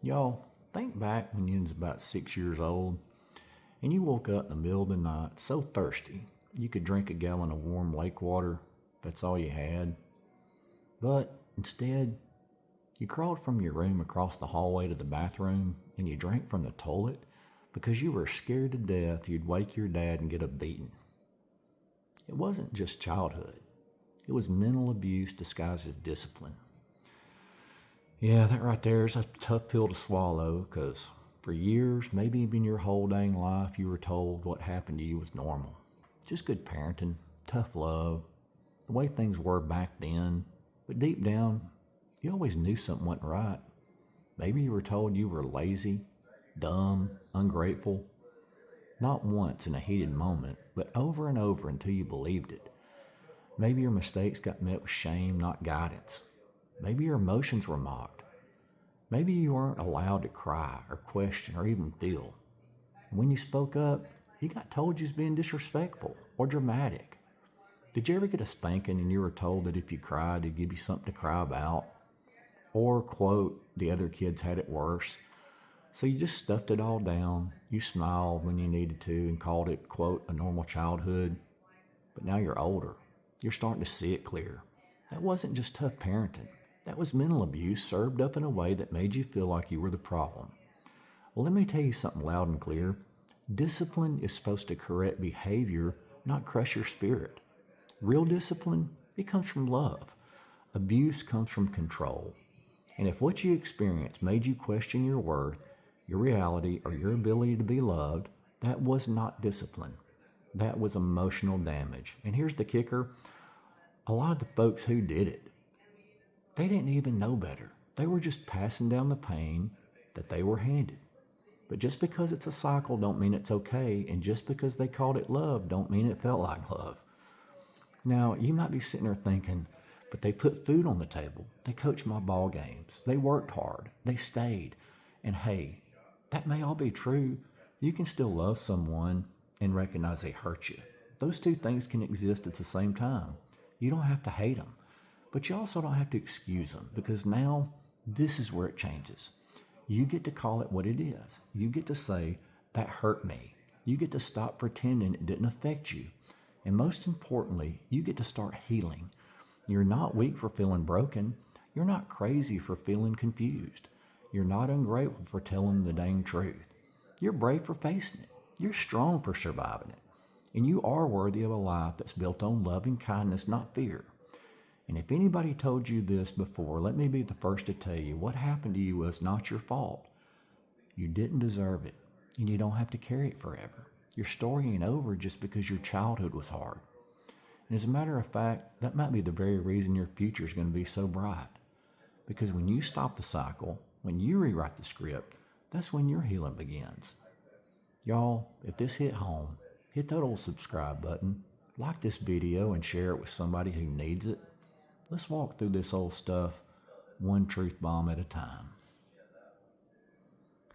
Y'all, think back when you was about 6 years old and you woke up in the middle of the night so thirsty you could drink a gallon of warm lake water. That's all you had. But instead, you crawled from your room across the hallway to the bathroom and you drank from the toilet because you were scared to death you'd wake your dad and get a beating. It wasn't just childhood. It was mental abuse disguised as discipline. Yeah, that right there is a tough pill to swallow because for years, maybe even your whole dang life, you were told what happened to you was normal. Just good parenting, tough love, the way things were back then. But deep down, you always knew something wasn't right. Maybe you were told you were lazy, dumb, ungrateful. Not once in a heated moment, but over and over until you believed it. Maybe your mistakes got met with shame, not guidance. Maybe your emotions were mocked. Maybe you weren't allowed to cry or question or even feel. And when you spoke up, you got told you was being disrespectful or dramatic. Did you ever get a spanking and you were told that if you cried, they'd give you something to cry about? Or, quote, the other kids had it worse. So you just stuffed it all down. You smiled when you needed to and called it, quote, a normal childhood. But now you're older. You're starting to see it clear. That wasn't just tough parenting. That was mental abuse served up in a way that made you feel like you were the problem. Well, let me tell you something loud and clear. Discipline is supposed to correct behavior, not crush your spirit. Real discipline, it comes from love. Abuse comes from control. And if what you experienced made you question your worth, your reality, or your ability to be loved, that was not discipline. That was emotional damage. And here's the kicker. A lot of the folks who did it, they didn't even know better. They were just passing down the pain that they were handed. But just because it's a cycle don't mean it's okay, and just because they called it love don't mean it felt like love. Now, you might be sitting there thinking, but they put food on the table. They coached my ball games. They worked hard. They stayed. And hey, that may all be true. You can still love someone and recognize they hurt you. Those two things can exist at the same time. You don't have to hate them. But you also don't have to excuse them because now this is where it changes. You get to call it what it is. You get to say, that hurt me. You get to stop pretending it didn't affect you. And most importantly, you get to start healing. You're not weak for feeling broken. You're not crazy for feeling confused. You're not ungrateful for telling the dang truth. You're brave for facing it. You're strong for surviving it. And you are worthy of a life that's built on loving kindness, not fear. And if anybody told you this before, let me be the first to tell you what happened to you was not your fault. You didn't deserve it, and you don't have to carry it forever. Your story ain't over just because your childhood was hard. And as a matter of fact, that might be the very reason your future is going to be so bright. Because when you stop the cycle, when you rewrite the script, that's when your healing begins. Y'all, if this hit home, hit that old subscribe button, like this video and share it with somebody who needs it. Let's walk through this old stuff one truth bomb at a time.